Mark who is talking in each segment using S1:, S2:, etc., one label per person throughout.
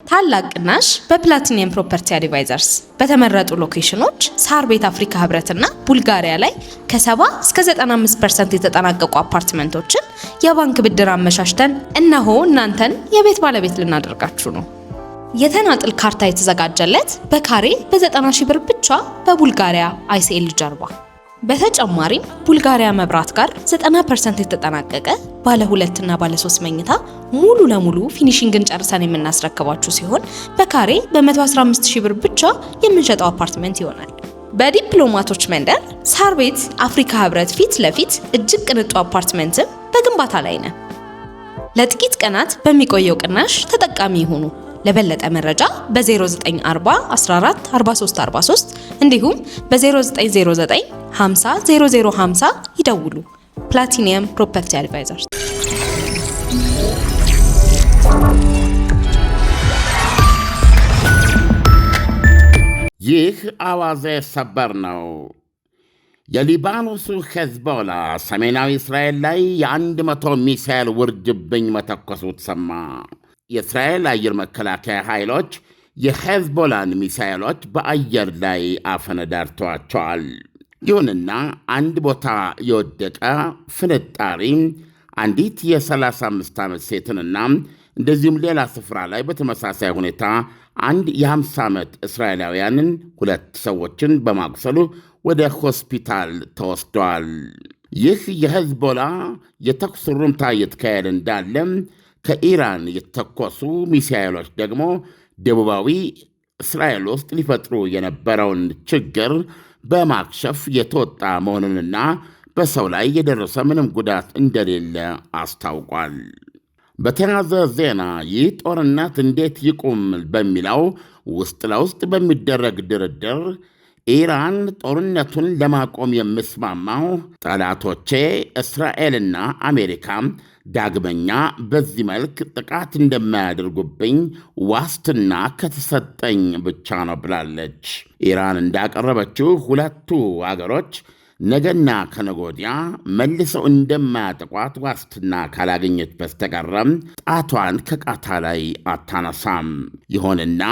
S1: ታላቅ ቅናሽ በፕላቲኒየም ፕሮፐርቲ አድቫይዘርስ በተመረጡ ሎኬሽኖች ሳር ቤት አፍሪካ ህብረትና ቡልጋሪያ ላይ ከ70 እስከ 95% የተጠናቀቁ አፓርትመንቶችን የባንክ ብድር አመሻሽተን እነሆ እናንተን የቤት ባለቤት ልናደርጋችሁ ነው። የተናጥል ካርታ የተዘጋጀለት በካሬ በ90 ሺህ ብር ብቻ በቡልጋሪያ አይሲኤል ጀርባ። በተጨማሪም ቡልጋሪያ መብራት ጋር 90% የተጠናቀቀ ባለ 2 እና ባለ 3 መኝታ ሙሉ ለሙሉ ፊኒሺንግን ጨርሰን የምናስረክባችሁ ሲሆን በካሬ በ115 ሺህ ብር ብቻ የምንሸጠው አፓርትመንት ይሆናል። በዲፕሎማቶች መንደር ሳር ቤት አፍሪካ ህብረት ፊት ለፊት እጅግ ቅንጡ አፓርትመንትም በግንባታ ላይ ነው። ለጥቂት ቀናት በሚቆየው ቅናሽ ተጠቃሚ ይሁኑ። ለበለጠ መረጃ በ0940 14 43 43 እንዲሁም በ0909 50 0050 ይደውሉ። ፕላቲኒየም ፕሮፐርቲ አድቫይዘርስ።
S2: ይህ አዋዜ ሰበር ነው። የሊባኖሱ ሄዝቦላ ሰሜናዊ እስራኤል ላይ የ100 ሚሳኤል ውርጅብኝ መተኮሱ ተሰማ። የእስራኤል አየር መከላከያ ኃይሎች የሄዝቦላን ሚሳኤሎች በአየር ላይ አፈነዳድተዋቸዋል። ይሁንና አንድ ቦታ የወደቀ ፍንጣሪ አንዲት የ35 ዓመት ሴትንና እንደዚሁም ሌላ ስፍራ ላይ በተመሳሳይ ሁኔታ አንድ የ50 ዓመት እስራኤላውያንን 2 ሰዎችን በማቁሰሉ ወደ ሆስፒታል ተወስደዋል። ይህ የሄዝቦላ የተኩስ ሩምታ እየተካሄደ እንዳለ ከኢራን የተተኮሱ ሚሳኤሎች ደግሞ ደቡባዊ እስራኤል ውስጥ ሊፈጥሩ የነበረውን ችግር በማክሸፍ የተወጣ መሆኑንና በሰው ላይ የደረሰ ምንም ጉዳት እንደሌለ አስታውቋል። በተያያዘ ዜና ይህ ጦርነት እንዴት ይቁም በሚለው ውስጥ ለውስጥ በሚደረግ ድርድር ኢራን ጦርነቱን ለማቆም የምስማማው ጠላቶቼ እስራኤልና አሜሪካ ዳግመኛ በዚህ መልክ ጥቃት እንደማያደርጉብኝ ዋስትና ከተሰጠኝ ብቻ ነው ብላለች። ኢራን እንዳቀረበችው ሁለቱ አገሮች ነገና ከነጎዲያ መልሰው እንደማያጠቋት ዋስትና ካላገኘች በስተቀረም ጣቷን ከቃታ ላይ አታነሳም። ይሁንና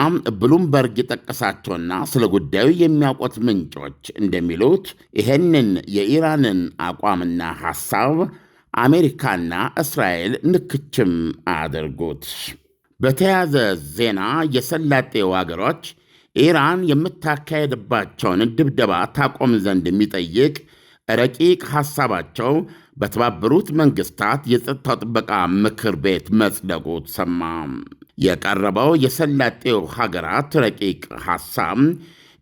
S2: ብሉምበርግ የጠቀሳቸውና ስለ ጉዳዩ የሚያውቁት ምንጮች እንደሚሉት ይህንን የኢራንን አቋምና ሐሳብ አሜሪካና እስራኤል ንክችም አያደርጉት። በተያያዘ ዜና የሰላጤው አገሮች ኢራን የምታካሄድባቸውን ድብደባ ታቆም ዘንድ የሚጠይቅ ረቂቅ ሐሳባቸው በተባበሩት መንግሥታት የጸጥታው ጥበቃ ምክር ቤት መጽደቁ ተሰማ። የቀረበው የሰላጤው ሀገራት ረቂቅ ሐሳብ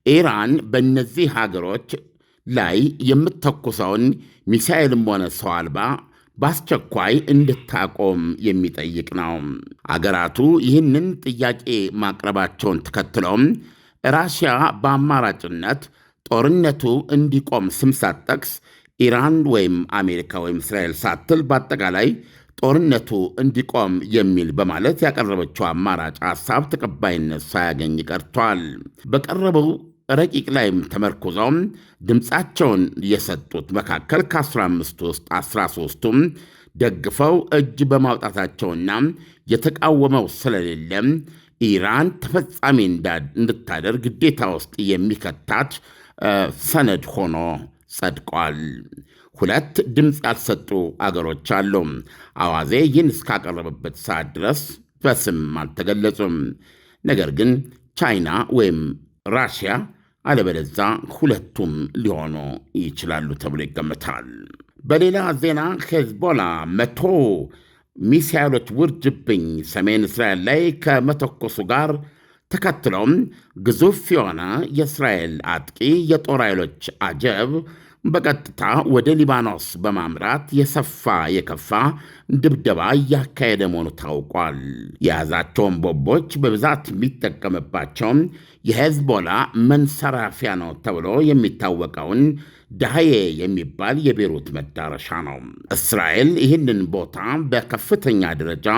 S2: ኢራን በእነዚህ ሀገሮች ላይ የምትተኩሰውን ሚሳኤልም ሆነ ሰው አልባ በአስቸኳይ እንድታቆም የሚጠይቅ ነው። አገራቱ ይህንን ጥያቄ ማቅረባቸውን ተከትለውም ራሽያ በአማራጭነት ጦርነቱ እንዲቆም ስም ሳትጠቅስ ኢራን ወይም አሜሪካ ወይም እስራኤል ሳትል በአጠቃላይ ጦርነቱ እንዲቆም የሚል በማለት ያቀረበችው አማራጭ ሐሳብ ተቀባይነት ሳያገኝ ቀርቷል። በቀረበው ረቂቅ ላይም ተመርኩዘውም ድምፃቸውን የሰጡት መካከል ከ15 ውስጥ 13ቱም ደግፈው እጅ በማውጣታቸውና የተቃወመው ስለሌለም ኢራን ተፈጻሚ እንድታደርግ ግዴታ ውስጥ የሚከታት ሰነድ ሆኖ ጸድቋል። 2 ድምፅ ያልሰጡ አገሮች አሉ። አዋዜ ይህን እስካቀረበበት ሰዓት ድረስ በስም አልተገለጹም። ነገር ግን ቻይና ወይም ራሽያ አለበለዛ ሁለቱም ሊሆኑ ይችላሉ ተብሎ ይገመታል። በሌላ ዜና ሄዝቦላ 100 ሚሳኤሎች ውርጅብኝ ሰሜን እስራኤል ላይ ከመተኮሱ ጋር ተከትሎም ግዙፍ የሆነ የእስራኤል አጥቂ የጦር ኃይሎች አጀብ በቀጥታ ወደ ሊባኖስ በማምራት የከፋ ድብደባ እያካሄደ መሆኑ ታውቋል። የያዛቸውን ቦምቦች በብዛት የሚጠቀምባቸውም የሄዝቦላ መንሰራፊያ ነው ተብሎ የሚታወቀውን ዳህዬ የሚባል የቤሩት መዳረሻ ነው። እስራኤል ይህንን ቦታ በከፍተኛ ደረጃ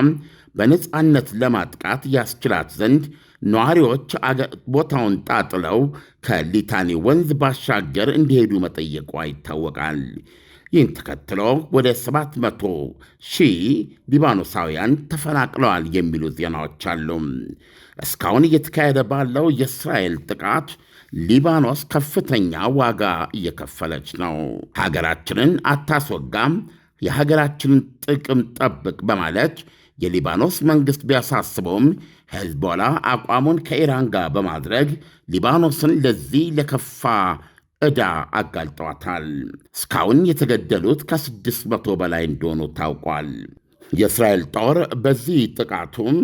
S2: በነፃነት ለማጥቃት ያስችላት ዘንድ ነዋሪዎች ቦታውን ጣጥለው ከሊታኒ ወንዝ ባሻገር እንዲሄዱ መጠየቋ ይታወቃል። ይህን ተከትሎ ወደ 700 ሺህ ሊባኖሳውያን ተፈናቅለዋል የሚሉ ዜናዎች አሉ። እስካሁን እየተካሄደ ባለው የእስራኤል ጥቃት ሊባኖስ ከፍተኛ ዋጋ እየከፈለች ነው። ሀገራችንን አታስወጋም፣ የሀገራችንን ጥቅም ጠብቅ በማለት የሊባኖስ መንግሥት ቢያሳስበውም ሄዝቦላ አቋሙን ከኢራን ጋር በማድረግ ሊባኖስን ለዚህ ለከፋ ዕዳ አጋልጧታል። እስካሁን የተገደሉት ከ600 በላይ እንደሆኑ ታውቋል። የእስራኤል ጦር በዚህ ጥቃቱም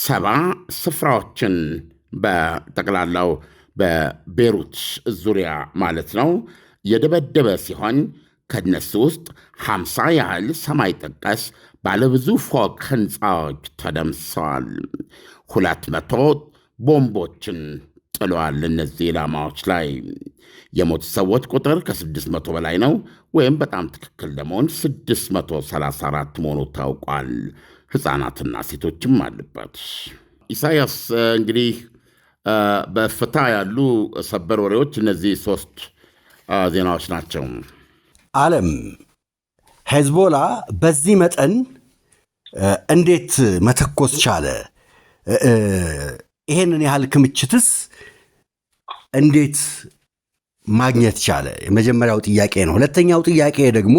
S2: 70 ስፍራዎችን በጠቅላላው በቤሩት ዙሪያ ማለት ነው የደበደበ ሲሆን ከነሱ ውስጥ 50 ያህል ሰማይ ጠቀስ ባለብዙ ፎቅ ሕንፃዎች ተደምሰዋል። 200 ቦምቦችን ጥለዋል እነዚህ ኢላማዎች ላይ። የሞቱ ሰዎች ቁጥር ከ600 በላይ ነው፣ ወይም በጣም ትክክል ለመሆን 634 መሆኑ ታውቋል። ሕፃናትና ሴቶችም አሉበት። ኢሳያስ እንግዲህ በፍታ ያሉ ሰበር ወሬዎች እነዚህ 3 ዜናዎች ናቸው።
S3: ዓለም ሄዝቦላ በዚህ መጠን እንዴት መተኮስ ቻለ? ይሄንን ያህል ክምችትስ እንዴት ማግኘት ቻለ? የመጀመሪያው ጥያቄ ነው። ሁለተኛው ጥያቄ ደግሞ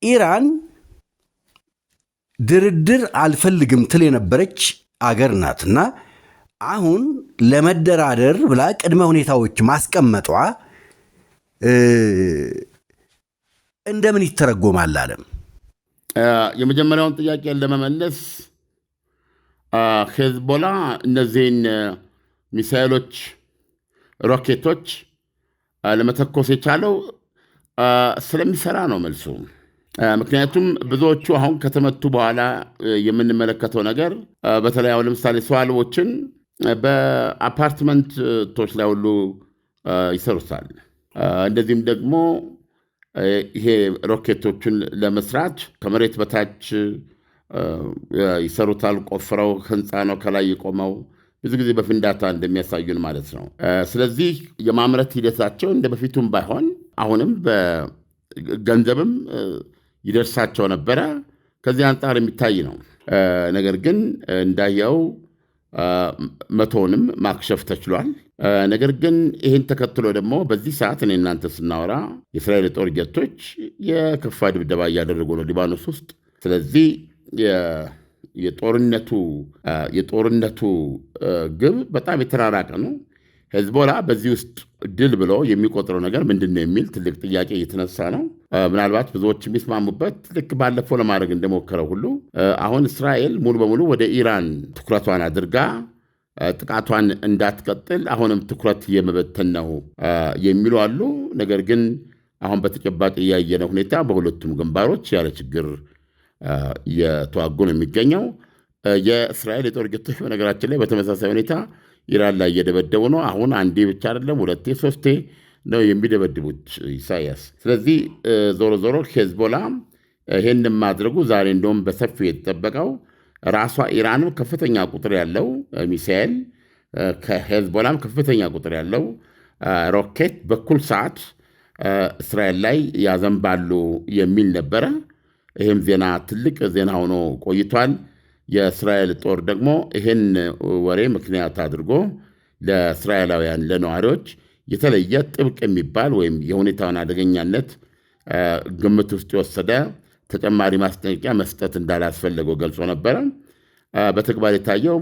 S3: ኢራን ድርድር አልፈልግም ትል የነበረች አገር ናትና አሁን ለመደራደር ብላ ቅድመ ሁኔታዎች ማስቀመጧ እንደምን ይተረጎማል? ዓለም
S2: የመጀመሪያውን ጥያቄ ለመመለስ ሄዝቦላ እነዚህን ሚሳኤሎች፣ ሮኬቶች ለመተኮስ የቻለው ስለሚሰራ ነው መልሱ። ምክንያቱም ብዙዎቹ አሁን ከተመቱ በኋላ የምንመለከተው ነገር በተለይ አሁን ለምሳሌ ሰው አልቦችን በአፓርትመንቶች ላይ ሁሉ ይሰሩታል። እንደዚህም ደግሞ ይሄ ሮኬቶቹን ለመስራት ከመሬት በታች ይሰሩታል። ቆፍረው ህንፃ ነው ከላይ የቆመው፣ ብዙ ጊዜ በፍንዳታ እንደሚያሳዩን ማለት ነው። ስለዚህ የማምረት ሂደታቸው እንደ በፊቱም ባይሆን አሁንም በገንዘብም ይደርሳቸው ነበረ። ከዚህ አንጻር የሚታይ ነው። ነገር ግን እንዳየው መቶውንም ማክሸፍ ተችሏል። ነገር ግን ይህን ተከትሎ ደግሞ በዚህ ሰዓት እኔ እናንተ ስናወራ የእስራኤል ጦር ጀቶች የከፋ ድብደባ እያደረጉ ነው ሊባኖስ ውስጥ። ስለዚህ የጦርነቱ ግብ በጣም የተራራቀ ነው። ሄዝቦላ በዚህ ውስጥ ድል ብሎ የሚቆጥረው ነገር ምንድን ነው የሚል ትልቅ ጥያቄ እየተነሳ ነው። ምናልባት ብዙዎች የሚስማሙበት ልክ ባለፈው ለማድረግ እንደሞከረው ሁሉ አሁን እስራኤል ሙሉ በሙሉ ወደ ኢራን ትኩረቷን አድርጋ ጥቃቷን እንዳትቀጥል አሁንም ትኩረት የመበተን ነው የሚሉ አሉ። ነገር ግን አሁን በተጨባጭ እያየነ ሁኔታ በሁለቱም ግንባሮች ያለ ችግር እየተዋጉ ነው የሚገኘው። የእስራኤል የጦር ጀቶች በነገራችን ላይ በተመሳሳይ ሁኔታ ኢራን ላይ እየደበደቡ ነው። አሁን አንዴ ብቻ አይደለም፣ 2 3 ነው የሚደበድቡት ኢሳያስ። ስለዚህ ዞሮ ዞሮ ሄዝቦላ ይህን ማድረጉ ዛሬ እንደውም በሰፊው የተጠበቀው ራሷ ኢራንም ከፍተኛ ቁጥር ያለው ሚሳኤል ከሄዝቦላም ከፍተኛ ቁጥር ያለው ሮኬት በኩል ሰዓት እስራኤል ላይ ያዘንባሉ የሚል ነበረ። ይህም ዜና ትልቅ ዜና ሆኖ ቆይቷል። የእስራኤል ጦር ደግሞ ይህን ወሬ ምክንያት አድርጎ ለእስራኤላውያን ለነዋሪዎች የተለየ ጥብቅ የሚባል ወይም የሁኔታውን አደገኛነት ግምት ውስጥ የወሰደ ተጨማሪ ማስጠንቀቂያ መስጠት እንዳላስፈለገው ገልጾ ነበረ። በተግባር የታየው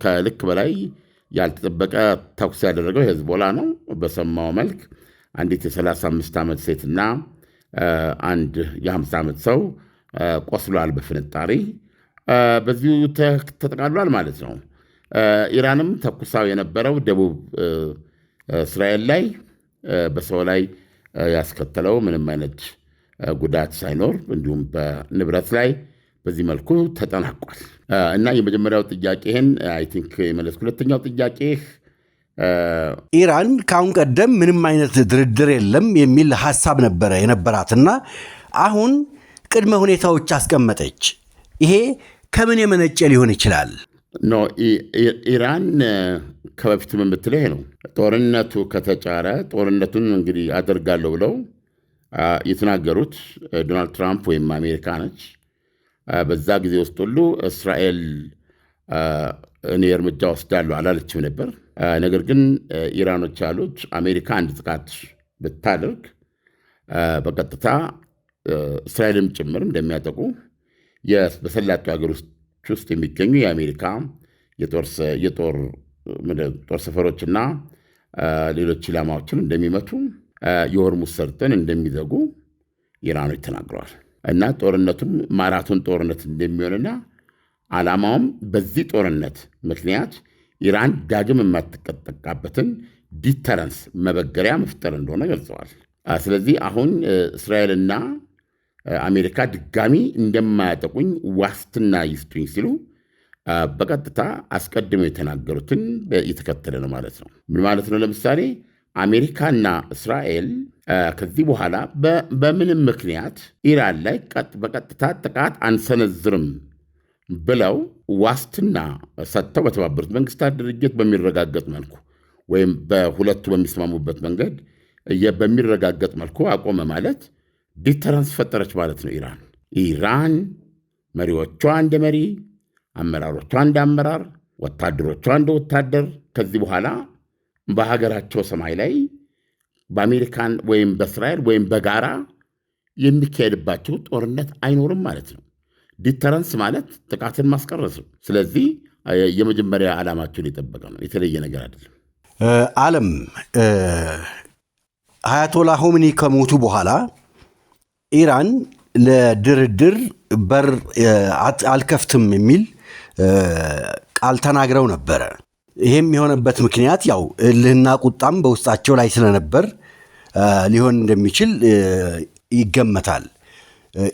S2: ከልክ በላይ ያልተጠበቀ ተኩስ ያደረገው ሄዝቦላ ነው። በሰማው መልክ አንዲት የ35 ዓመት ሴትና አንድ የ50 ዓመት ሰው ቆስሏል በፍንጣሪ። በዚሁ ተጠቃሏል ማለት ነው። ኢራንም ተኩሳው የነበረው ደቡብ እስራኤል ላይ በሰው ላይ ያስከተለው ምንም አይነት ጉዳት ሳይኖር እንዲሁም በንብረት ላይ በዚህ መልኩ ተጠናቋል። እና የመጀመሪያው ጥያቄህን አይ ቲንክ የመለስኩ። ሁለተኛው ጥያቄ
S3: ኢራን ከአሁን ቀደም ምንም አይነት ድርድር የለም የሚል ሀሳብ ነበረ የነበራትና አሁን ቅድመ ሁኔታዎች አስቀመጠች። ይሄ ከምን የመነጨ ሊሆን ይችላል?
S2: ኢራን ከበፊትም የምትለው ይሄ ነው። ጦርነቱ ከተጫረ ጦርነቱን እንግዲህ አደርጋለሁ ብለው የተናገሩት ዶናልድ ትራምፕ ወይም አሜሪካ ነች። በዛ ጊዜ ውስጥ ሁሉ እስራኤል እኔ እርምጃ ወስዳለሁ አላለችም ነበር። ነገር ግን ኢራኖች ያሉት አሜሪካ አንድ ጥቃት ብታደርግ በቀጥታ እስራኤልም ጭምር እንደሚያጠቁ በሰላጤው ሀገር ውስጥ የሚገኙ የአሜሪካ የጦር ሰፈሮችና ሌሎች ኢላማዎችን እንደሚመቱ፣ የሆርሙዝ ሰርጥን እንደሚዘጉ ኢራኖች ተናግረዋል። እና ጦርነቱም ማራቶን ጦርነት እንደሚሆንና ዓላማውም በዚህ ጦርነት ምክንያት ኢራን ዳግም የማትጠቃበትን ዲተረንስ መበገሪያ መፍጠር እንደሆነ ገልጸዋል። ስለዚህ አሁን እስራኤልና አሜሪካ ድጋሚ እንደማያጠቁኝ ዋስትና ይስጡኝ ሲሉ በቀጥታ አስቀድመው የተናገሩትን የተከተለ ነው ማለት ነው። ምን ማለት ነው? ለምሳሌ አሜሪካና እስራኤል ከዚህ በኋላ በምንም ምክንያት ኢራን ላይ በቀጥታ ጥቃት አንሰነዝርም ብለው ዋስትና ሰጥተው በተባበሩት መንግስታት ድርጅት በሚረጋገጥ መልኩ ወይም በሁለቱ በሚስማሙበት መንገድ በሚረጋገጥ መልኩ አቆመ ማለት ዲተረንስ ፈጠረች ማለት ነው። ኢራን መሪዎቿ እንደ መሪ፣ አመራሮቿ እንደ አመራር፣ ወታደሮቿ እንደ ወታደር ከዚህ በኋላ በሀገራቸው ሰማይ ላይ በአሜሪካን ወይም በእስራኤል ወይም በጋራ የሚካሄድባቸው ጦርነት አይኖርም ማለት ነው። ዲተረንስ ማለት ጥቃትን ማስቀረስ ነው። ስለዚህ የመጀመሪያ ዓላማቸውን የጠበቀ ነው። የተለየ ነገር አይደለም።
S3: ዓለም አያቶላ ሆምኒ ከሞቱ በኋላ ኢራን ለድርድር በር አልከፍትም የሚል ቃል ተናግረው ነበረ። ይህም የሆነበት ምክንያት ያው እልህና ቁጣም በውስጣቸው ላይ ስለነበር ሊሆን እንደሚችል ይገመታል።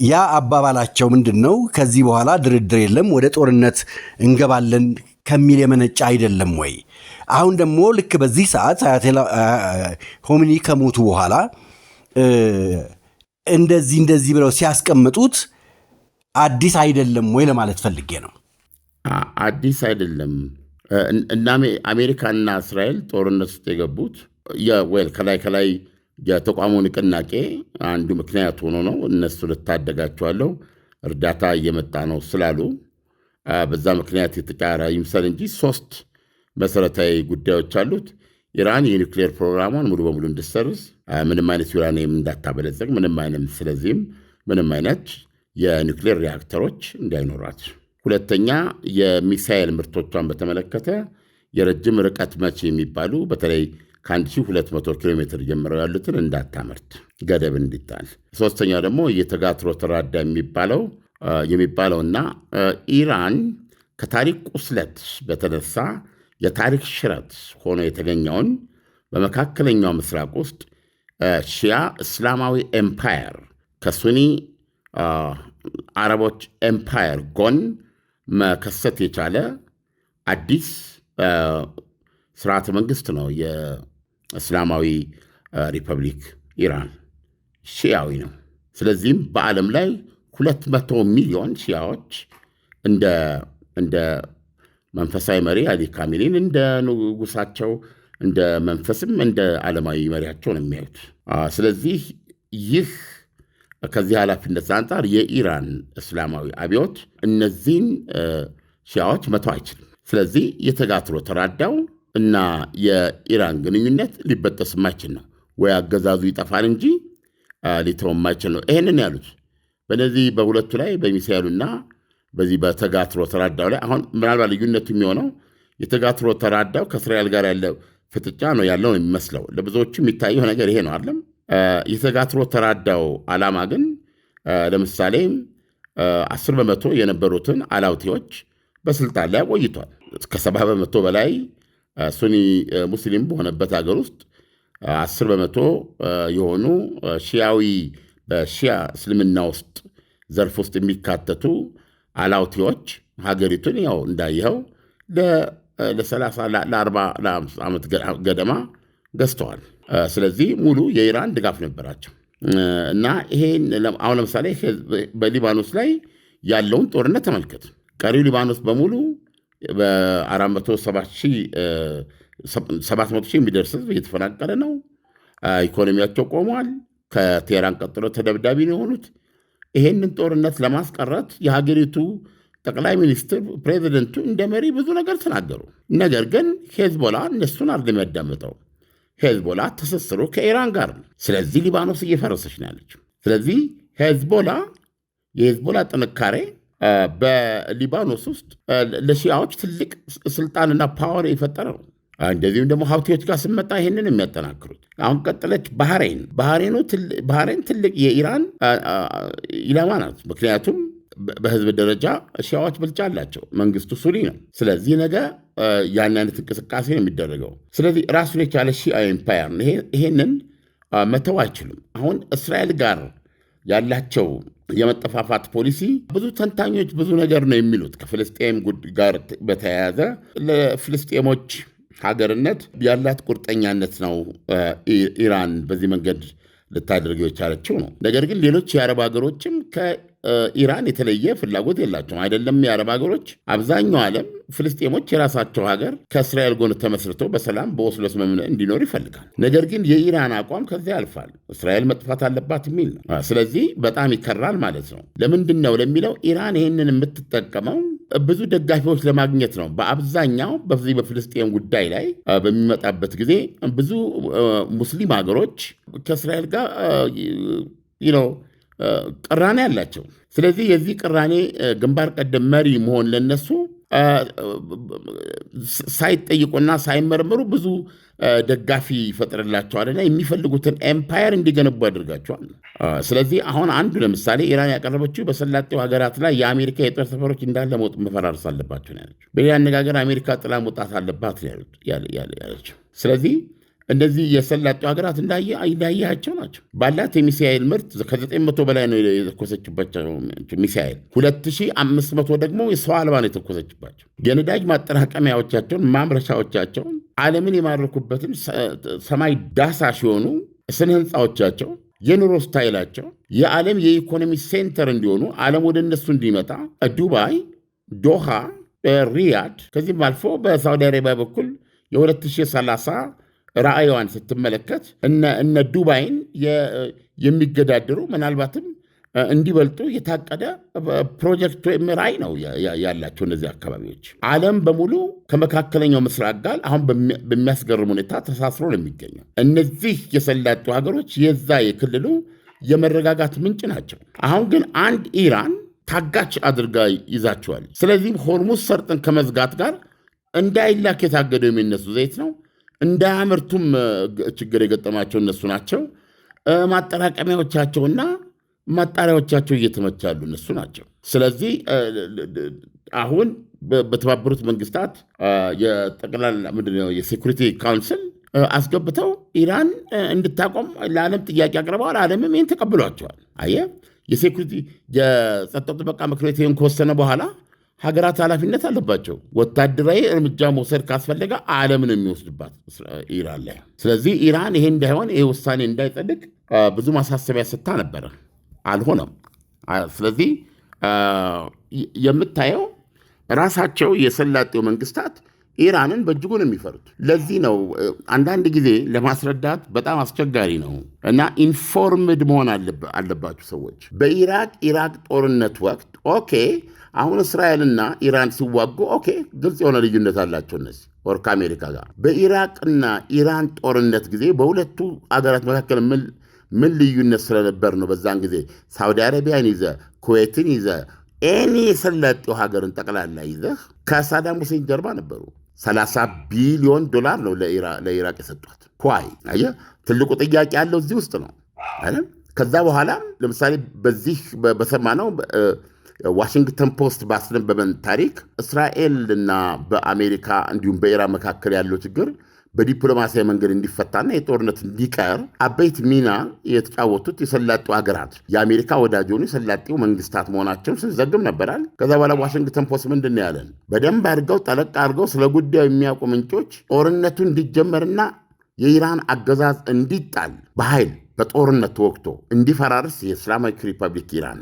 S3: ያ አባባላቸው ምንድን ነው? ከዚህ በኋላ ድርድር የለም ወደ ጦርነት እንገባለን ከሚል የመነጫ አይደለም ወይ? አሁን ደግሞ ልክ በዚህ ሰዓት አያቶላ ሆምኒ ከሞቱ በኋላ እንደዚህ ብለው ሲያስቀምጡት አዲስ አይደለም ወይ ለማለት ፈልጌ ነው።
S2: አዲስ አይደለም እና አሜሪካና እስራኤል ጦርነት ውስጥ የገቡት ከላይ የተቋሙ ንቅናቄ አንዱ ምክንያት ሆኖ ነው። እነሱ ልታደጋቸዋለሁ እርዳታ እየመጣ ነው ስላሉ በዛ ምክንያት የተጫረ ይምሰል እንጂ 3 መሰረታዊ ጉዳዮች አሉት። ኢራን የኒውክሌር ፕሮግራሟን ሙሉ በሙሉ እንድትሰርዝ፣ ምንም አይነት ዩራኒየም እንዳታበለጸግ፣ ስለዚህም ምንም አይነት የኒውክሌር ሪያክተሮች እንዳይኖራት። ሁለተኛ የሚሳኤል ምርቶቿን በተመለከተ የረጅም ርቀት መቺ የሚባሉ በተለይ ከ1200 ኪሎ ሜትር ጀምረው ያሉትን እንዳታመርት ገደብ እንዲጣል። ሶስተኛው ደግሞ የተጋትሮ ተራዳ የሚባለውና ኢራን ከታሪክ ቁስለት በተነሳ የታሪክ ሽረት ሆኖ የተገኘውን በመካከለኛው ምስራቅ ውስጥ ሺያ እስላማዊ ኤምፓየር ከሱኒ አረቦች ኤምፓየር ጎን መከሰት የቻለ አዲስ ስርዓተ መንግስት ነው። የእስላማዊ ሪፐብሊክ ኢራን ሺያዊ ነው። ስለዚህም በዓለም ላይ 200 ሚሊዮን ሺያዎች እንደ መንፈሳዊ መሪ አሊ ካሚሊን እንደ ንጉሳቸው እንደ መንፈስም እንደ ዓለማዊ መሪያቸው ነው የሚያዩት። ስለዚህ ይህ ከዚህ ኃላፊነት አንጻር የኢራን እስላማዊ አብዮት እነዚህን ሺያዎች መተው አይችልም። ስለዚህ የተጋትሮ ተራዳው እና የኢራን ግንኙነት ሊበጠስ የማይችል ነው። ወይ አገዛዙ ይጠፋል እንጂ ሊተው የማይችል ነው። ይህንን ያሉት በነዚህ በሁለቱ ላይ በሚሳኤሉና በዚህ በተጋትሮ ተራዳው ላይ አሁን ምናልባት ልዩነቱ የሚሆነው የተጋትሮ ተራዳው ከእስራኤል ጋር ያለ ፍጥጫ ነው ያለው የሚመስለው። ለብዙዎቹ የሚታየው ነገር ይሄ ነው አይደለም። የተጋትሮ ተራዳው ዓላማ ግን ለምሳሌ 10 በመቶ የነበሩትን አላውቲዎች በስልጣን ላይ ቆይቷል። እስከ 70 በመቶ በላይ ሱኒ ሙስሊም በሆነበት ሀገር ውስጥ 10 በመቶ የሆኑ ሺያዊ በሺያ እስልምና ውስጥ ዘርፍ ውስጥ የሚካተቱ አላውቲዎች ሀገሪቱን ያው እንዳየኸው ለ30 ለ40 ዓመት ገደማ ገዝተዋል። ስለዚህ ሙሉ የኢራን ድጋፍ ነበራቸው እና ይሄን አሁን ለምሳሌ በሊባኖስ ላይ ያለውን ጦርነት ተመልከት። ቀሪው ሊባኖስ በሙሉ በ700 ሺህ የሚደርስ ህዝብ እየተፈናቀለ ነው። ኢኮኖሚያቸው ቆሟል። ከቴህራን ቀጥሎ ተደብዳቢ ነው የሆኑት። ይሄንን ጦርነት ለማስቀረት የሀገሪቱ ጠቅላይ ሚኒስትር ፕሬዚደንቱ እንደ መሪ ብዙ ነገር ተናገሩ። ነገር ግን ሄዝቦላ እነሱን አይደለም ያዳምጠው። ሄዝቦላ ትስስሩ ከኢራን ጋር ነው። ስለዚህ ሊባኖስ እየፈረሰች ነው ያለችው። ስለዚህ የሄዝቦላ ጥንካሬ በሊባኖስ ውስጥ ለሺያዎች ትልቅ ስልጣንና ፓወር የፈጠረ ነው። እንደዚሁም ደግሞ ሀውቲዎች ጋር ስመጣ ይህንን የሚያጠናክሩት አሁን ቀጥለች ባህሬን ትልቅ የኢራን ኢላማ ናት። ምክንያቱም በህዝብ ደረጃ ሺያዎች ብልጫ አላቸው፣ መንግስቱ ሱኒ ነው። ስለዚህ ነገ ያን አይነት እንቅስቃሴ ነው የሚደረገው። ስለዚህ ራሱን የቻለ ሺአ ኤምፓየር ነው። ይሄንን መተው አይችሉም። አሁን እስራኤል ጋር ያላቸው የመጠፋፋት ፖሊሲ ብዙ ተንታኞች ብዙ ነገር ነው የሚሉት። ከፍልስጤም ጋር በተያያዘ ለፍልስጤሞች ሀገርነት ያላት ቁርጠኛነት ነው ኢራን በዚህ መንገድ ልታደርገው የቻለችው ነው። ነገር ግን ሌሎች የአረብ ሀገሮችም ከኢራን የተለየ ፍላጎት የላቸውም። አይደለም የአረብ ሀገሮች፣ አብዛኛው ዓለም ፍልስጤሞች የራሳቸው ሀገር ከእስራኤል ጎን ተመስርተው በሰላም በኦስሎ ስምምነት እንዲኖር ይፈልጋል። ነገር ግን የኢራን አቋም ከዚያ ያልፋል። እስራኤል መጥፋት አለባት የሚል ነው። ስለዚህ በጣም ይከራል ማለት ነው። ለምንድን ነው ለሚለው ኢራን ይህንን የምትጠቀመው ብዙ ደጋፊዎች ለማግኘት ነው። በአብዛኛው በዚህ በፍልስጤም ጉዳይ ላይ በሚመጣበት ጊዜ ብዙ ሙስሊም ሀገሮች ከእስራኤል ጋር ቅራኔ አላቸው። ስለዚህ የዚህ ቅራኔ ግንባር ቀደም መሪ መሆን ለነሱ ሳይጠይቁና ሳይመረመሩ ብዙ ደጋፊ ይፈጥርላቸዋልና የሚፈልጉትን ኤምፓየር እንዲገነቡ ያደርጋቸዋል። ስለዚህ አሁን አንዱ ለምሳሌ ኢራን ያቀረበችው በሰላጤው ሀገራት ላይ የአሜሪካ የጦር ሰፈሮች እንዳለ መፈራረስ አለባቸው ነው ያለችው። በሌላ አነጋገር አሜሪካ ጥላ መውጣት አለባት ያለችው። ስለዚህ እነዚህ የሰላጤው ሀገራት እንዳያቸው ናቸው። ባላት የሚሳኤል ምርት ከ900 በላይ ነው የተኮሰችባቸው ሚሳኤል፣ 2500 ደግሞ የሰው አልባ ነው የተኮሰችባቸው። የነዳጅ ማጠራቀሚያዎቻቸውን ማምረቻዎቻቸውን ዓለምን የማረኩበትን ሰማይ ዳሳሽ የሆኑ ስነ ህንፃዎቻቸው፣ የኑሮ ስታይላቸው የዓለም የኢኮኖሚ ሴንተር እንዲሆኑ ዓለም ወደ እነሱ እንዲመጣ ዱባይ፣ ዶሃ፣ ሪያድ ከዚህም አልፎ በሳውዲ አረቢያ በኩል የ2030 ራእይዋን ስትመለከት እነ ዱባይን የሚገዳደሩ ምናልባትም እንዲበልጡ የታቀደ ፕሮጀክት ወይም ራእይ ነው ያላቸው እነዚህ አካባቢዎች። ዓለም በሙሉ ከመካከለኛው ምስራቅ ጋር አሁን በሚያስገርም ሁኔታ ተሳስሮ ነው የሚገኘው። እነዚህ የሰላጡ ሀገሮች የዛ የክልሉ የመረጋጋት ምንጭ ናቸው። አሁን ግን አንድ ኢራን ታጋች አድርጋ ይዛቸዋል። ስለዚህም ሆርሙዝ ሰርጥን ከመዝጋት ጋር እንዳይላክ የታገደው የሚነሱ ዘይት ነው። እንዳያመርቱም ችግር የገጠማቸው እነሱ ናቸው። ማጠራቀሚያዎቻቸውና ማጣሪያዎቻቸው እየተመቻሉ እነሱ ናቸው። ስለዚህ አሁን በተባበሩት መንግስታት የጠቅላላ ምንድነው የሴኩሪቲ ካውንስል አስገብተው ኢራን እንድታቆም ለዓለም ጥያቄ አቅርበዋል። ዓለምም ይህን ተቀብሏቸዋል። አየህ፣ የጸጥታው ጥበቃ ምክር ቤት ይህን ከወሰነ በኋላ ሀገራት ኃላፊነት አለባቸው። ወታደራዊ እርምጃ መውሰድ ካስፈለገ ዓለምን የሚወስድባት ኢራን ላይ። ስለዚህ ኢራን ይሄ እንዳይሆን ይሄ ውሳኔ እንዳይጸድቅ ብዙ ማሳሰቢያ ሰጥታ ነበረ፣ አልሆነም። ስለዚህ የምታየው ራሳቸው የሰላጤው መንግስታት ኢራንን በእጅጉ ነው የሚፈሩት። ለዚህ ነው አንዳንድ ጊዜ ለማስረዳት በጣም አስቸጋሪ ነው እና ኢንፎርምድ መሆን አለባችሁ ሰዎች። በኢራቅ ጦርነት ወቅት ኦኬ፣ አሁን እስራኤልና ኢራን ሲዋጉ ኦኬ፣ ግልጽ የሆነ ልዩነት አላቸው እነዚህ ወር ከአሜሪካ ጋር። በኢራቅና ኢራን ጦርነት ጊዜ በሁለቱ አገራት መካከል ምን ልዩነት ስለነበር ነው በዛን ጊዜ ሳውዲ አረቢያን ይዘ ኩዌትን ይዘ ኤኒ የሰላጤው ሀገርን ጠቅላላ ይዘህ ከሳዳም ሁሴን ጀርባ ነበሩ። $30 ቢሊዮን ነው ለኢራቅ የሰጧት። ኳይ አየህ፣ ትልቁ ጥያቄ ያለው እዚህ ውስጥ ነው አይደል? ከዛ በኋላ ለምሳሌ በዚህ በሰማነው ዋሽንግተን ፖስት ባስነበበን ታሪክ እስራኤልና በአሜሪካ እንዲሁም በኢራን መካከል ያለው ችግር በዲፕሎማሲያዊ መንገድ እንዲፈታና የጦርነት እንዲቀር አበይት ሚና የተጫወቱት የሰላጤው ሀገራት የአሜሪካ ወዳጅ የሆኑ የሰላጤው መንግስታት መሆናቸውን ስንዘግብ ነበራል። ከዛ በኋላ ዋሽንግተን ፖስት ምንድን ነው ያለን? በደንብ አድርገው ጠለቅ አድርገው ስለ ጉዳዩ የሚያውቁ ምንጮች ጦርነቱ እንዲጀመርና የኢራን አገዛዝ እንዲጣል በኃይል በጦርነት ወቅቶ እንዲፈራርስ የእስላማዊክ ሪፐብሊክ ኢራን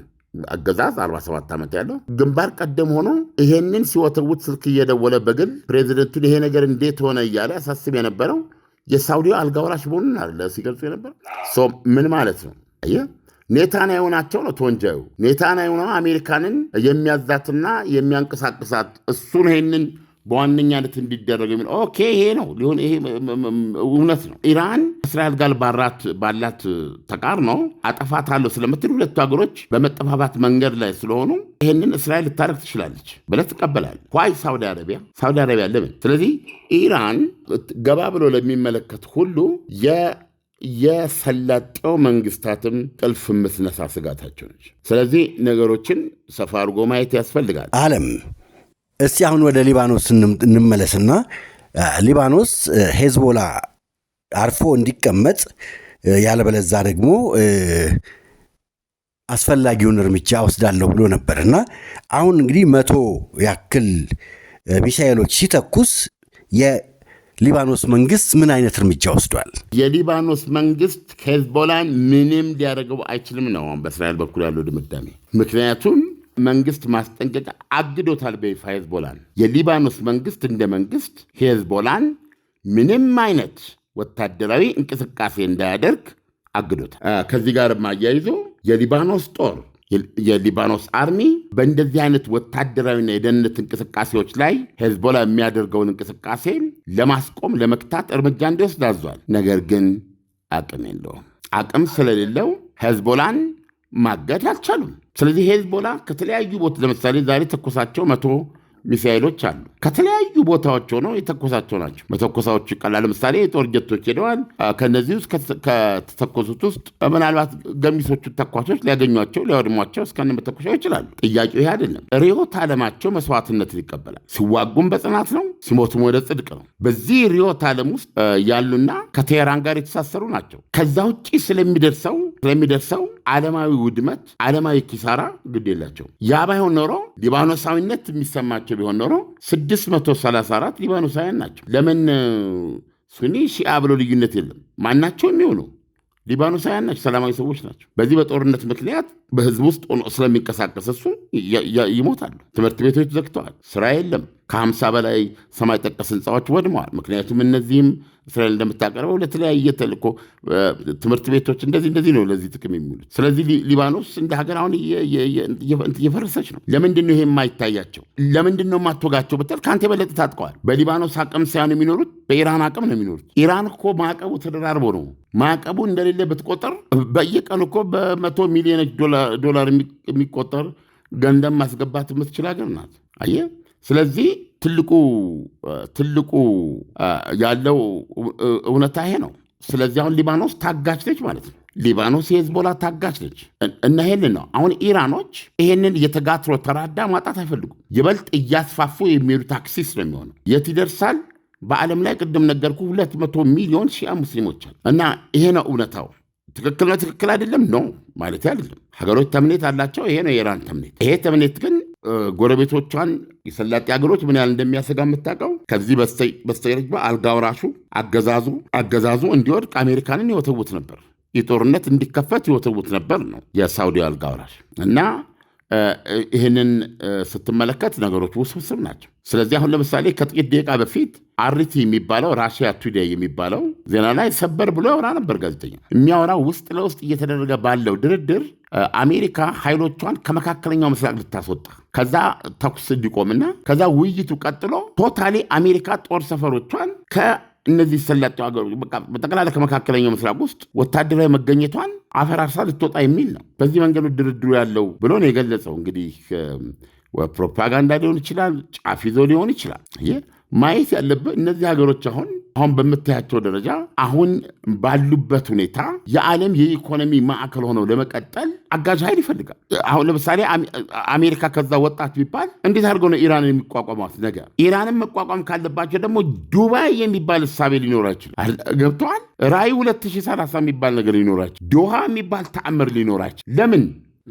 S2: አገዛዝ 47 ዓመት ያለው ግንባር ቀደም ሆኖ ይሄንን ሲወተውት ስልክ እየደወለ በግል ፕሬዚደንቱን ይሄ ነገር እንዴት ሆነ እያለ ያሳስብ የነበረው የሳውዲ አልጋ ወራሽ መሆኑን አለ ሲገልጹ የነበር። ምን ማለት ነው? ኔታንያሁ ናቸው ነው ተወንጃዩ። ኔታንያሁ ነው አሜሪካንን የሚያዛትና የሚያንቀሳቅሳት። እሱን ይሄንን በዋነኛነት እንዲደረግ የሚል ኦኬ፣ ይሄ ነው ሊሆን፣ ይሄ እውነት ነው። ኢራን እስራኤል ጋር ባላት ተቃርኖ አጠፋታለሁ ስለምትል ሁለቱ ሀገሮች በመጠፋፋት መንገድ ላይ ስለሆኑ ይህንን እስራኤል ልታደርግ ትችላለች ብለህ ትቀበላለህ። ኳይ ሳውዲ አረቢያ ለምን? ስለዚህ ኢራን ገባ ብሎ ለሚመለከት ሁሉ የሰላጤው መንግስታትም ጥልፍ የምትነሳ ስጋታቸው ነች። ስለዚህ ነገሮችን ሰፋ አድርጎ ማየት ያስፈልጋል።
S3: አለም እስቲ አሁን ወደ ሊባኖስ እንመለስና ሊባኖስ ሄዝቦላ አርፎ እንዲቀመጥ ያለበለዛ ደግሞ አስፈላጊውን እርምጃ ወስዳለሁ ብሎ ነበርና አሁን እንግዲህ 100 ያክል ሚሳኤሎች ሲተኩስ የሊባኖስ መንግስት ምን አይነት እርምጃ ወስዷል?
S2: የሊባኖስ መንግስት ሄዝቦላን ምንም ሊያደርገው አይችልም ነው በእስራኤል በኩል ያለው ድምዳሜ። ምክንያቱም መንግስት ማስጠንቀቂያ አግዶታል በይፋ ሄዝቦላን። የሊባኖስ መንግስት እንደ መንግስት ሄዝቦላን ምንም አይነት ወታደራዊ እንቅስቃሴ እንዳያደርግ አግዶታል። ከዚህ ጋር ማያይዞ የሊባኖስ ጦር የሊባኖስ አርሚ በእንደዚህ አይነት ወታደራዊና የደህንነት እንቅስቃሴዎች ላይ ሄዝቦላ የሚያደርገውን እንቅስቃሴ ለማስቆም ለመክታት እርምጃ እንዲወስድ አዟል። ነገር ግን አቅም የለውም። አቅም ስለሌለው ሄዝቦላን ማገድ አልቻሉም። ስለዚህ ሄዝቦላ ከተለያዩ ቦታ ለምሳሌ ዛሬ ተኮሳቸው 100 ሚሳኤሎች አሉ። ከተለያዩ ቦታዎች ሆነው የተኮሳቸው ናቸው። መተኮሳዎቹ ይቀላል። ለምሳሌ የጦር ጀቶች ሄደዋል። ከነዚህ ውስጥ ከተተኮሱት ውስጥ ምናልባት ገሚሶቹ ተኳሾች ሊያገኟቸው ሊያወድሟቸው እስከነ መተኮሻው ይችላሉ። ጥያቄው ይሄ አይደለም። ርዕዮተ ዓለማቸው መስዋዕትነትን ይቀበላል። ሲዋጉም በጽናት ነው፣ ሲሞቱም ወደ ጽድቅ ነው። በዚህ ርዕዮተ ዓለም ውስጥ ያሉና ከቴህራን ጋር የተሳሰሩ ናቸው። ከዛ ውጭ ስለሚደርሰው ዓለማዊ ውድመት፣ ዓለማዊ ኪሳራ ግድ የላቸው። ያ ባይሆን ኖሮ ሊባኖሳዊነት የሚሰማቸው ቢሆን ኖሮ 634 ሊባኖሳውያን ናቸው። ለምን ሱኒ ሺአ ብሎ ልዩነት የለም። ማናቸው የሚሆኑ ሊባኖሳውያን ናቸው፣ ሰላማዊ ሰዎች ናቸው። በዚህ በጦርነት ምክንያት በህዝብ ውስጥ ስለሚንቀሳቀስ እሱ ይሞታሉ። ትምህርት ቤቶች ዘግተዋል፣ ስራ የለም። ከ50 በላይ ሰማይ ጠቀስ ህንፃዎች ወድመዋል። ምክንያቱም እነዚህም እስራኤል እንደምታቀርበው ለተለያየ ተልእኮ ትምህርት ቤቶች እንደዚህ ነው ለዚህ ጥቅም የሚውሉት። ስለዚህ ሊባኖስ እንደ ሀገር አሁን እየፈረሰች ነው። ለምንድን ነው ይሄ የማይታያቸው? ለምንድን ነው የማትወጋቸው ብትል ከአንተ የበለጠ ታጥቀዋል። በሊባኖስ አቅም ሳይሆን የሚኖሩት በኢራን አቅም ነው የሚኖሩት። ኢራን እኮ ማዕቀቡ ተደራርቦ ነው። ማዕቀቡ እንደሌለ ብትቆጠር በየቀኑ እኮ በ100 ሚሊዮን ዶላር የሚቆጠር ገንዘብ ማስገባት የምትችል ሀገር ናት። አየህ። ስለዚህ ትልቁ ያለው እውነታ ይሄ ነው። ስለዚህ አሁን ሊባኖስ ታጋች ነች ማለት ነው። ሊባኖስ የሄዝቦላ ታጋች ነች እና ይሄንን ነው አሁን ኢራኖች ይሄንን የተጋትሮ ተራዳ ማጣት አይፈልጉም። ይበልጥ እያስፋፉ የሚሄዱት አክሲስ ነው የሚሆነው። የት ይደርሳል? በዓለም ላይ ቅድም ነገርኩ 200 ሚሊዮን ሺዓ ሙስሊሞች አሉ እና ይሄ ነው እውነታው። ትክክል ነው ትክክል አይደለም ነው ማለት አይደለም። ሀገሮች ተምኔት አላቸው። ይሄ ነው የኢራን ተምኔት። ይሄ ተምኔት ግን ጎረቤቶቿን የሰላጤ ሀገሮች ምን ያህል እንደሚያሰጋ የምታውቀው ከዚህ በስተጀርባ አልጋ ወራሹ አገዛዙ እንዲወድቅ አሜሪካንን ይወተውት ነበር። የጦርነት እንዲከፈት ይወተውት ነበር ነው የሳውዲ አልጋ ወራሽ እና ይህንን ስትመለከት ነገሮች ውስብስብ ናቸው። ስለዚህ አሁን ለምሳሌ ከጥቂት ደቂቃ በፊት አርቲ የሚባለው ራሽያ ቱዴይ የሚባለው ዜና ላይ ሰበር ብሎ ያወራ ነበር ጋዜጠኛ። የሚያወራው ውስጥ ለውስጥ እየተደረገ ባለው ድርድር አሜሪካ ኃይሎቿን ከመካከለኛው ምስራቅ ልታስወጣ ከዛ ተኩስ እንዲቆምና ከዛ ውይይቱ ቀጥሎ ቶታሊ አሜሪካ ጦር ሰፈሮቿን እነዚህ ሰላጤው ሀገሮች በጠቅላላ ከመካከለኛው ምስራቅ ውስጥ ወታደራዊ መገኘቷን አፈራርሳ ልትወጣ የሚል ነው። በዚህ መንገዱ ድርድሩ ያለው ብሎ ነው የገለጸው። እንግዲህ ፕሮፓጋንዳ ሊሆን ይችላል፣ ጫፍ ይዞ ሊሆን ይችላል። ማየት ያለበት እነዚህ ሀገሮች አሁን በምታያቸው ደረጃ አሁን ባሉበት ሁኔታ የዓለም የኢኮኖሚ ማዕከል ሆነው ለመቀጠል አጋዥ ኃይል ይፈልጋል። አሁን ለምሳሌ አሜሪካ ከዛ ወጣት ቢባል እንዴት አድርገው ነው ኢራንን የሚቋቋሟት? ነገር ኢራንን መቋቋም ካለባቸው ደግሞ ዱባይ የሚባል እሳቤ ሊኖራቸው ገብተዋል። ራዕይ 2030 የሚባል ነገር ሊኖራቸው፣ ዶሃ የሚባል ተአምር ሊኖራቸው። ለምን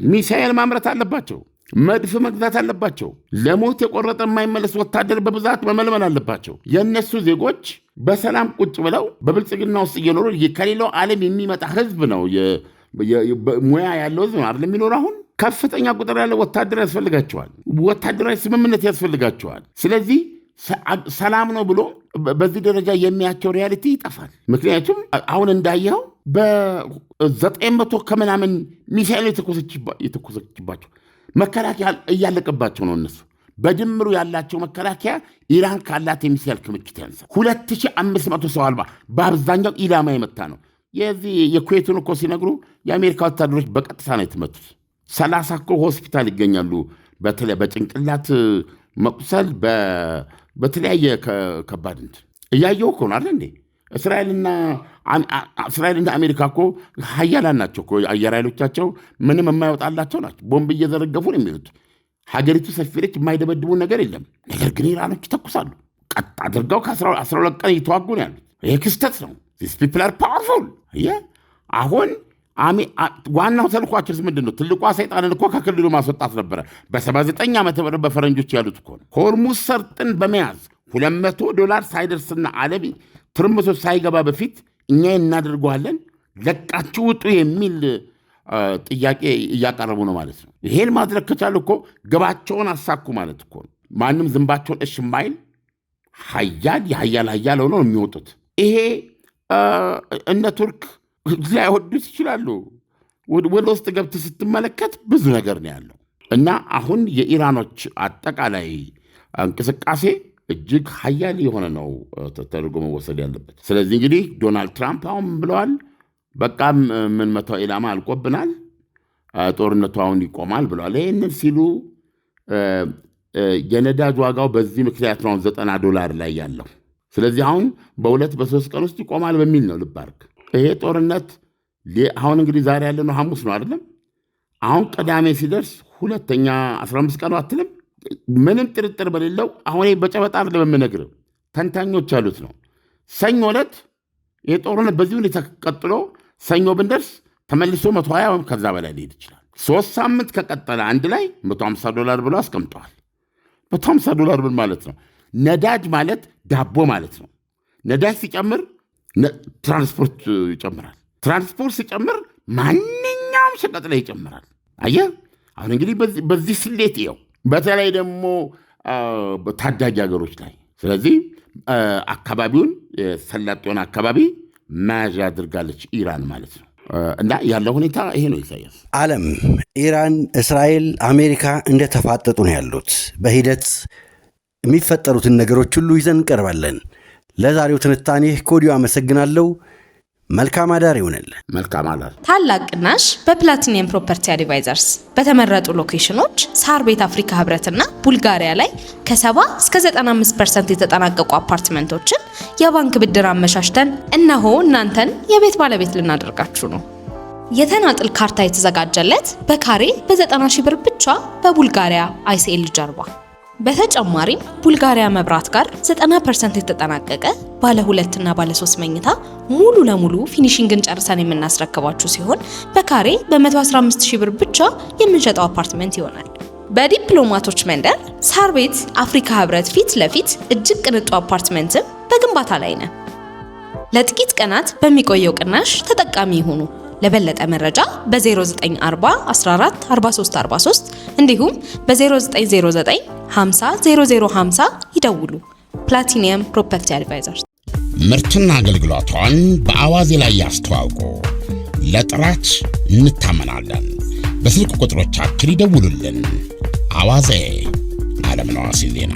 S2: ሚሳኤል ማምረት አለባቸው? መድፍ መግዛት አለባቸው። ለሞት የቆረጠ የማይመለስ ወታደር በብዛት መመልመል አለባቸው። የእነሱ ዜጎች በሰላም ቁጭ ብለው በብልጽግና ውስጥ እየኖሩ ከሌላው ዓለም የሚመጣ ህዝብ ነው፣ ሙያ ያለው ህዝብ ነው አይደል የሚኖር። አሁን ከፍተኛ ቁጥር ያለው ወታደር ያስፈልጋቸዋል። ወታደራዊ ስምምነት ያስፈልጋቸዋል። ስለዚህ ሰላም ነው ብሎ በዚህ ደረጃ የሚያቸው ሪያሊቲ ይጠፋል። ምክንያቱም አሁን እንዳየው በ900 ከምናምን ሚሳኤል የተኮሰችባቸው መከላከያ እያለቀባቸው ነው። እነሱ በድምሩ ያላቸው መከላከያ ኢራን ካላት የሚሳኤል ክምችት ያንሳል። 2500 ሰው አልባ በአብዛኛው ኢላማ የመታ ነው። የዚህ የኩዌቱን እኮ ሲነግሩ የአሜሪካ ወታደሮች በቀጥታ ነው የተመቱት። 30 እኮ ሆስፒታል ይገኛሉ። በተለይ በጭንቅላት መቁሰል በተለያየ ከባድ እንትን እያየው እኮ ነው አይደል እንዴ? እስራኤልና አሜሪካ እኮ ሀያላን ናቸው እኮ። አየር ኃይሎቻቸው ምንም የማይወጣላቸው ናቸው። ቦምብ እየዘረገፉ ነው የሚሉት። ሀገሪቱ ሰፊ ነች፣ የማይደበድቡ ነገር የለም። ነገር ግን ኢራኖች ይተኩሳሉ። ቀጥ አድርገው ከ12 ቀን እየተዋጉ ነው ያሉት። ይህ ክስተት ነው። ዚስ ፒፕል አር ፓወርፉል። አሁን ዋናው ተልኳችንስ ምንድን ነው? ትልቋ ሰይጣንን እኮ ከክልሉ ማስወጣት ነበረ። በ79 ዓመተ ምህረት በፈረንጆች ያሉት እኮ ነው። ሆርሙዝ ሰርጥን በመያዝ $200 ሳይደርስና ዓለም ትርምሶች ሳይገባ በፊት እኛ እናደርገዋለን፣ ለቃችሁ ውጡ የሚል ጥያቄ እያቀረቡ ነው ማለት ነው። ይሄን ማድረግ ከቻሉ እኮ ግባቸውን አሳኩ ማለት እኮ ነው። ማንም ዝንባቸውን እሽ ማይል ሀያል ሆነው ነው የሚወጡት። ይሄ እነ ቱርክ ላይወዱት ይችላሉ። ወደ ውስጥ ገብተህ ስትመለከት ብዙ ነገር ነው ያለው እና አሁን የኢራኖች አጠቃላይ እንቅስቃሴ እጅግ ሀያል የሆነ ነው ተደርጎ መወሰድ ያለበት። ስለዚህ እንግዲህ ዶናልድ ትራምፕ አሁን ብለዋል፣ በቃም ምን መተው ኢላማ አልቆብናል፣ ጦርነቱ አሁን ይቆማል ብለዋል። ይህንን ሲሉ የነዳጅ ዋጋው በዚህ ምክንያት ነው $90 ላይ ያለው። ስለዚህ አሁን በ2-3 ቀን ውስጥ ይቆማል በሚል ነው። ልብ አድርግ። ይሄ ጦርነት አሁን እንግዲህ ዛሬ ያለነው ሐሙስ ነው አይደለም? አሁን ቅዳሜ ሲደርስ ሁለተኛ 15 ቀኑ አትልም? ምንም ጥርጥር በሌለው አሁን በጨበጣ ለምነግርህ ተንታኞች ያሉት ነው። ሰኞ ዕለት ይሄ ጦርነት በዚህ ሁኔታ ቀጥሎ ሰኞ ብንደርስ ተመልሶ 120 ወይም ከዛ በላይ ሊሄድ ይችላል። 3 ሳምንት ከቀጠለ አንድ ላይ $150 ብሎ አስቀምጠዋል። $150 ምን ማለት ነው? ነዳጅ ማለት ዳቦ ማለት ነው። ነዳጅ ሲጨምር ትራንስፖርት ይጨምራል። ትራንስፖርት ሲጨምር ማንኛውም ሸቀጥ ላይ ይጨምራል። አየህ፣ አሁን እንግዲህ በዚህ ስሌት ይኸው በተለይ ደግሞ ታዳጊ ሀገሮች ላይ። ስለዚህ አካባቢውን ሰላጤውን አካባቢ መያዣ አድርጋለች ኢራን ማለት ነው። እና ያለው ሁኔታ ይሄ ነው። ኢሳያስ
S3: ዓለም፣ ኢራን፣ እስራኤል፣ አሜሪካ እንደተፋጠጡ ነው ያሉት። በሂደት የሚፈጠሩትን ነገሮች ሁሉ ይዘን እንቀርባለን። ለዛሬው ትንታኔ ከወዲሁ አመሰግናለሁ። መልካም አዳር ይሆናል።
S2: መልካም አዳር።
S1: ታላቅ ቅናሽ በፕላቲኒየም ፕሮፐርቲ አድቫይዘርስ በተመረጡ ሎኬሽኖች ሳር ቤት አፍሪካ ህብረትና ቡልጋሪያ ላይ ከ70 እስከ 95% የተጠናቀቁ አፓርትመንቶችን የባንክ ብድር አመሻሽተን እነሆ እናንተን የቤት ባለቤት ልናደርጋችሁ ነው። የተናጥል ካርታ የተዘጋጀለት በካሬ በ90 ሺህ ብር ብቻ በቡልጋሪያ አይሲኤል ጀርባ። በተጨማሪም ቡልጋሪያ መብራት ጋር 90% የተጠናቀቀ ባለ 2 እና ባለ 3 መኝታ ሙሉ ለሙሉ ፊኒሺንግን ጨርሰን የምናስረክባችሁ ሲሆን በካሬ በ115 ሺህ ብር ብቻ የምንሸጠው አፓርትመንት ይሆናል። በዲፕሎማቶች መንደር ሳር ቤት አፍሪካ ህብረት ፊት ለፊት እጅግ ቅንጡ አፓርትመንትም በግንባታ ላይ ነው። ለጥቂት ቀናት በሚቆየው ቅናሽ ተጠቃሚ ይሁኑ። ለበለጠ መረጃ በ0940 14 43 43 እንዲሁም በ0909 50 0050 ይደውሉ። ፕላቲኒየም ፕሮፐርቲ አድቫይዘርስ።
S4: ምርትና አገልግሎቷን በአዋዜ ላይ ያስተዋውቁ። ለጥራች እንታመናለን። በስልክ ቁጥሮቻችን ይደውሉልን። አዋዜ ዓለምነህ ዋሴ ዜና